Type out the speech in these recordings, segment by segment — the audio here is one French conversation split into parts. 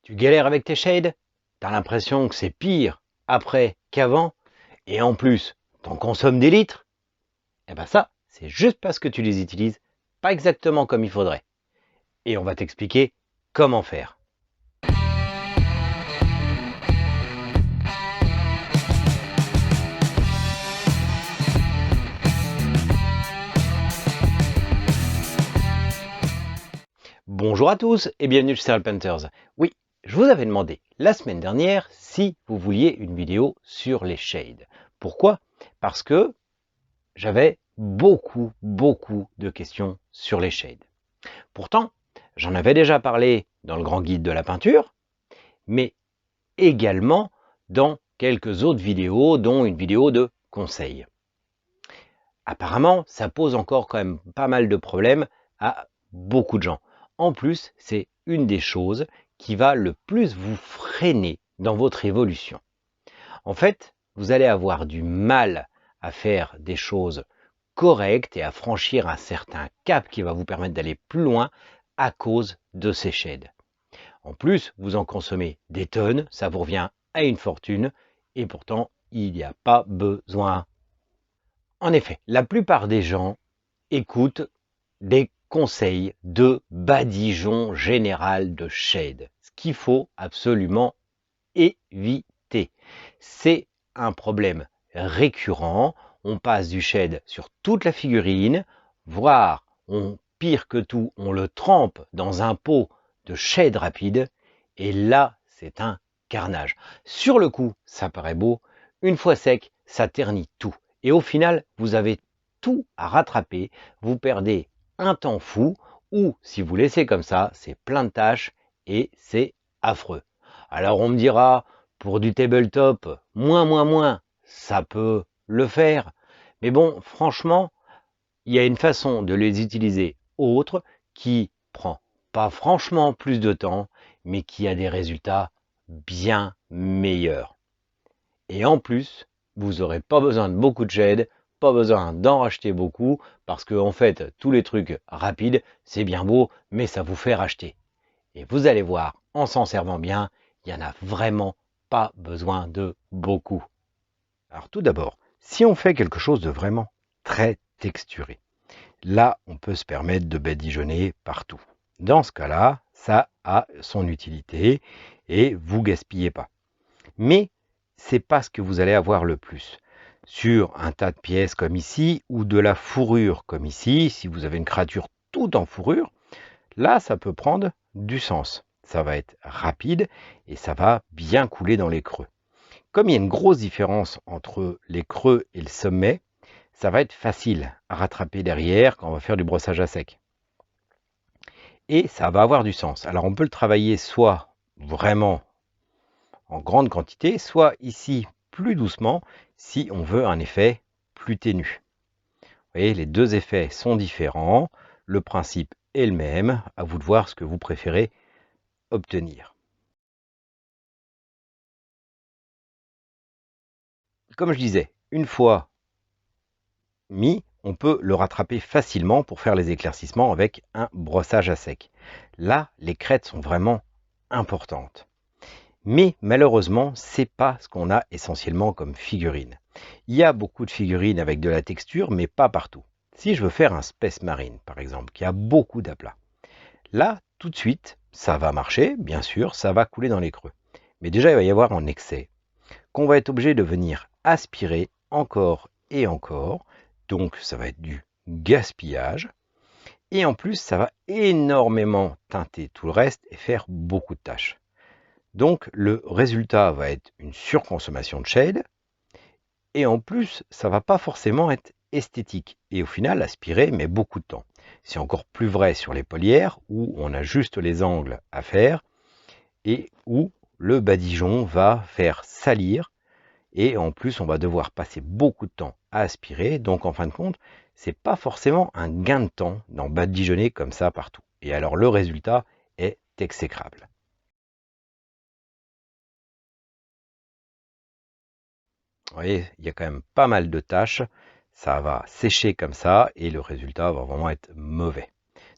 Tu galères avec tes shades? T'as l'impression que c'est pire après qu'avant? Et en plus, t'en consommes des litres? Eh ben ça, c'est juste parce que tu les utilises pas exactement comme il faudrait. Et on va t'expliquer comment faire. Bonjour à tous et bienvenue chez Serial Painters. Oui, je vous avais demandé la semaine dernière si vous vouliez une vidéo sur les shades. Pourquoi? Parce que j'avais beaucoup de questions sur les shades. Pourtant, j'en avais déjà parlé dans le grand guide de la peinture, mais également dans quelques autres vidéos, dont une vidéo de conseils. Apparemment, ça pose encore quand même pas mal de problèmes à beaucoup de gens. En plus, c'est une des choses qui va le plus vous freiner dans votre évolution. En fait, vous allez avoir du mal à faire des choses correctes et à franchir un certain cap qui va vous permettre d'aller plus loin à cause de ces shades. En plus, vous en consommez des tonnes, ça vous revient à une fortune et pourtant, il n'y a pas besoin. En effet, la plupart des gens écoutent des conseils de badigeon général de shade, ce qu'il faut absolument éviter. C'est un problème récurrent, on passe du shade sur toute la figurine, voire, pire que tout, on le trempe dans un pot de shade rapide, et là, c'est un carnage. Sur le coup, ça paraît beau, une fois sec, ça ternit tout. Et au final, vous avez tout à rattraper, vous perdez un temps fou, ou si vous laissez comme ça, c'est plein de tâches, et c'est affreux. Alors on me dira, pour du tabletop, ça peut le faire. Mais bon, franchement, il y a une façon de les utiliser autre qui prend pas franchement plus de temps, mais qui a des résultats bien meilleurs. Et en plus, vous n'aurez pas besoin de beaucoup de shades, pas besoin d'en racheter beaucoup, parce que en fait, tous les trucs rapides, c'est bien beau, mais ça vous fait racheter. Et vous allez voir, en s'en servant bien, il n'y en a vraiment pas besoin de beaucoup. Alors tout d'abord, si on fait quelque chose de vraiment très texturé, là, on peut se permettre de badigeonner partout. Dans ce cas-là, ça a son utilité et vous gaspillez pas. Mais c'est pas ce que vous allez avoir le plus. Sur un tas de pièces comme ici, ou de la fourrure comme ici, si vous avez une créature toute en fourrure, là, ça peut prendre du sens. Ça va être rapide et ça va bien couler dans les creux. Comme il y a une grosse différence entre les creux et le sommet, ça va être facile à rattraper derrière quand on va faire du brossage à sec. Et ça va avoir du sens. Alors on peut le travailler soit vraiment en grande quantité, soit ici plus doucement si on veut un effet plus ténu. Vous voyez, les deux effets sont différents, le principe est le même, à vous de voir ce que vous préférez obtenir. Comme je disais, une fois mis, on peut le rattraper facilement pour faire les éclaircissements avec un brossage à sec. Là, les crêtes sont vraiment importantes. Mais malheureusement, c'est pas ce qu'on a essentiellement comme figurine. Il y a beaucoup de figurines avec de la texture, mais pas partout. Si je veux faire un Space Marine, par exemple, qui a beaucoup d'aplats, là, tout de suite, ça va marcher, bien sûr, ça va couler dans les creux. Mais déjà, il va y avoir un excès qu'on va être obligé de venir aspirer encore et encore. Donc, ça va être du gaspillage. Et en plus, ça va énormément teinter tout le reste et faire beaucoup de tâches. Donc, le résultat va être une surconsommation de shade. Et en plus, ça va pas forcément être esthétique. Et au final, aspirer met beaucoup de temps. C'est encore plus vrai sur les polières, où on a juste les angles à faire, et où le badigeon va faire salir. Et en plus, on va devoir passer beaucoup de temps à aspirer. Donc, en fin de compte, c'est pas forcément un gain de temps d'en badigeonner comme ça partout. Et alors, le résultat est exécrable. Vous voyez, il y a quand même pas mal de tâches. Ça va sécher comme ça et le résultat va vraiment être mauvais.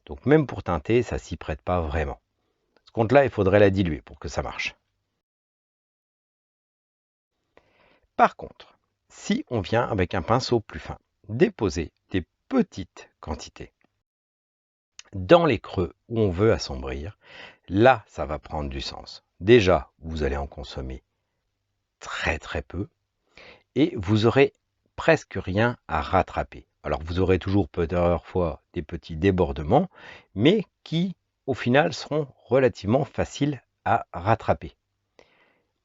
Donc, même pour teinter, ça s'y prête pas vraiment. Ce contre là, il faudrait la diluer pour que ça marche. Par contre, si on vient avec un pinceau plus fin, déposer des petites quantités dans les creux où on veut assombrir, là, ça va prendre du sens. Déjà, vous allez en consommer très très peu et vous aurez presque rien à rattraper. Alors vous aurez toujours parfois des petits débordements, mais qui au final seront relativement faciles à rattraper.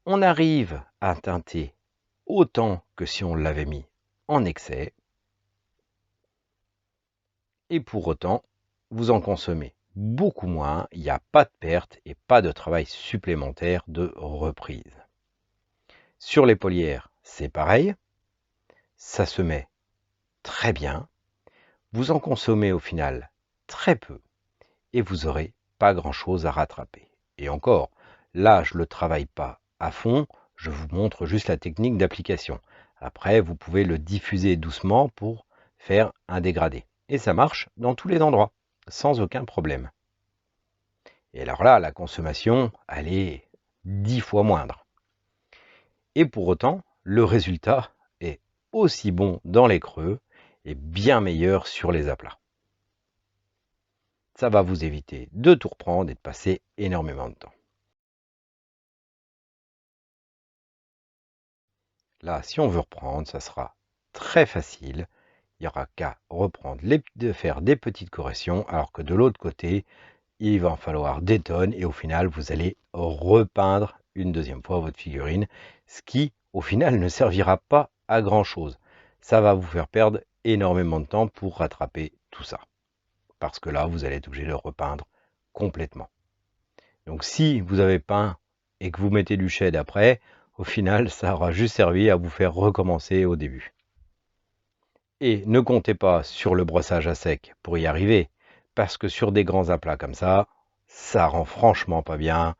On arrive à teinter autant que si on l'avait mis en excès, et pour autant, vous en consommez beaucoup moins, il n'y a pas de perte et pas de travail supplémentaire de reprise. Sur les polières, c'est pareil, ça se met très bien, vous en consommez au final très peu et vous n'aurez pas grand chose à rattraper. Et encore, là je ne le travaille pas à fond, je vous montre juste la technique d'application. Après, vous pouvez le diffuser doucement pour faire un dégradé. Et ça marche dans tous les endroits, sans aucun problème. Et alors là, la consommation, elle est 10 fois moindre. Et pour autant, le résultat est aussi bon dans les creux et bien meilleur sur les aplats. Ça va vous éviter de tout reprendre et de passer énormément de temps. Là, si on veut reprendre, ça sera très facile. Il n'y aura qu'à reprendre, de faire des petites corrections, alors que de l'autre côté, il va en falloir des tonnes et au final, vous allez repeindre une deuxième fois votre figurine, ce qui, au final, ne servira pas à grand chose. Ça va vous faire perdre énormément de temps pour rattraper tout ça. Parce que là, vous allez être obligé de repeindre complètement. Donc si vous avez peint et que vous mettez du shade après, au final, ça aura juste servi à vous faire recommencer au début. Et ne comptez pas sur le brossage à sec pour y arriver, parce que sur des grands aplats comme ça rend franchement pas bien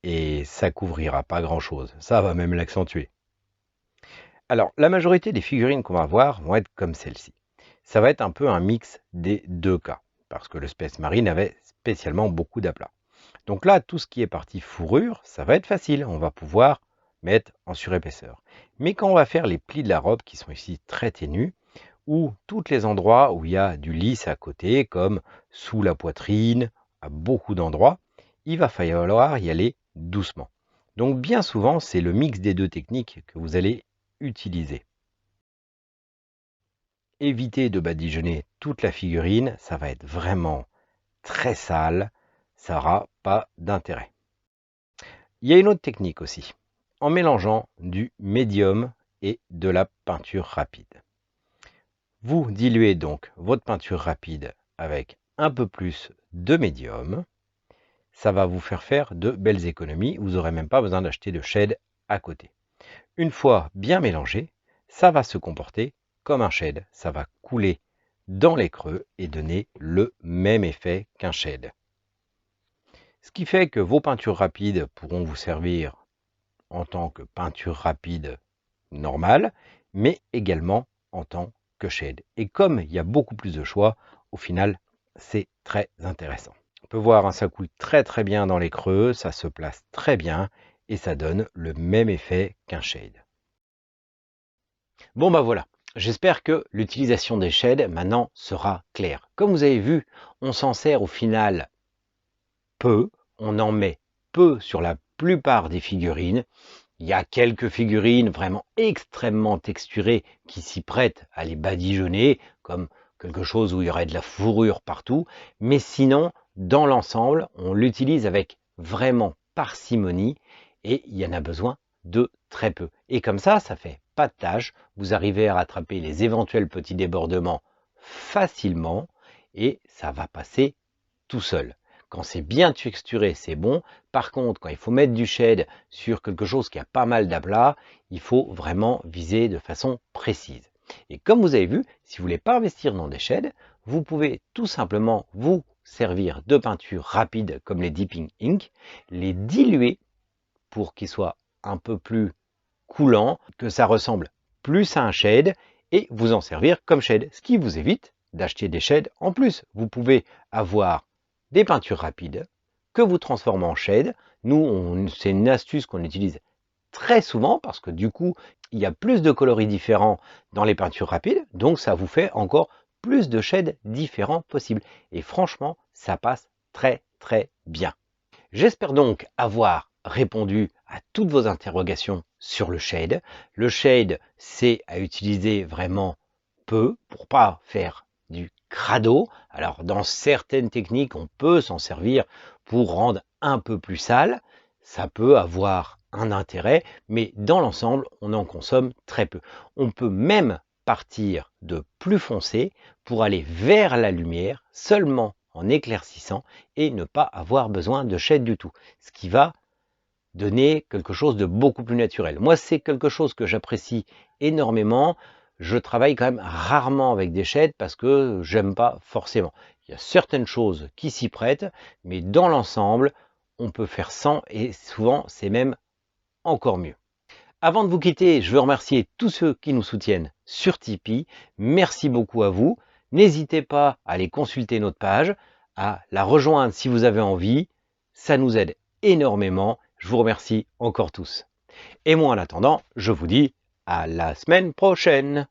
et ça couvrira pas grand chose. Ça va même l'accentuer. Alors, la majorité des figurines qu'on va voir vont être comme celle-ci. Ça va être un peu un mix des deux cas, parce que le Space Marine avait spécialement beaucoup d'aplats. Donc là, tout ce qui est partie fourrure, ça va être facile. On va pouvoir mettre en surépaisseur. Mais quand on va faire les plis de la robe, qui sont ici très ténus, ou tous les endroits où il y a du lisse à côté, comme sous la poitrine, à beaucoup d'endroits, il va falloir y aller doucement. Donc bien souvent, c'est le mix des deux techniques que vous allez utiliser. Évitez de badigeonner toute la figurine, ça va être vraiment très sale, ça n'aura pas d'intérêt. Il y a une autre technique aussi, en mélangeant du médium et de la peinture rapide. Vous diluez donc votre peinture rapide avec un peu plus de médium. Ça va vous faire de belles économies. Vous n'aurez même pas besoin d'acheter de shade à côté. Une fois bien mélangé, ça va se comporter comme un shade. Ça va couler dans les creux et donner le même effet qu'un shade. Ce qui fait que vos peintures rapides pourront vous servir en tant que peinture rapide normale, mais également en tant que shade. Et comme il y a beaucoup plus de choix, au final, c'est très intéressant. On peut voir, hein, ça coule très très bien dans les creux, ça se place très bien et ça donne le même effet qu'un shade. Bon bah voilà, j'espère que l'utilisation des shades maintenant sera claire. Comme vous avez vu, on s'en sert au final peu, on en met peu sur la plupart des figurines. Il y a quelques figurines vraiment extrêmement texturées qui s'y prêtent à les badigeonner, comme quelque chose où il y aurait de la fourrure partout. Mais sinon, dans l'ensemble, on l'utilise avec vraiment parcimonie et il y en a besoin de très peu. Et comme ça fait pas de tâches. Vous arrivez à rattraper les éventuels petits débordements facilement et ça va passer tout seul. Quand c'est bien texturé, c'est bon. Par contre, quand il faut mettre du shade sur quelque chose qui a pas mal d'aplats, il faut vraiment viser de façon précise. Et comme vous avez vu, si vous voulez pas investir dans des shades, vous pouvez tout simplement vous servir de peinture rapide comme les Dipping Ink, les diluer pour qu'ils soient un peu plus coulants, que ça ressemble plus à un shade et vous en servir comme shade, ce qui vous évite d'acheter des shades en plus. Vous pouvez avoir des peintures rapides, que vous transformez en shade. Nous, c'est une astuce qu'on utilise très souvent parce que du coup, il y a plus de coloris différents dans les peintures rapides, donc ça vous fait encore plus de shades différents possibles. Et franchement, ça passe très très bien. J'espère donc avoir répondu à toutes vos interrogations sur le shade. Le shade, c'est à utiliser vraiment peu pour pas faire du crado. Alors dans certaines techniques, on peut s'en servir pour rendre un peu plus sale. Ça peut avoir un intérêt, mais dans l'ensemble, on en consomme très peu. On peut même partir de plus foncé pour aller vers la lumière seulement en éclaircissant et ne pas avoir besoin de shade du tout, ce qui va donner quelque chose de beaucoup plus naturel. Moi, c'est quelque chose que j'apprécie énormément. Je travaille quand même rarement avec des shades parce que j'aime pas forcément. Il y a certaines choses qui s'y prêtent, mais dans l'ensemble, on peut faire sans et souvent, c'est même encore mieux. Avant de vous quitter, je veux remercier tous ceux qui nous soutiennent sur Tipeee. Merci beaucoup à vous. N'hésitez pas à aller consulter notre page, à la rejoindre si vous avez envie. Ça nous aide énormément. Je vous remercie encore tous. Et moi, en attendant, je vous dis à la semaine prochaine.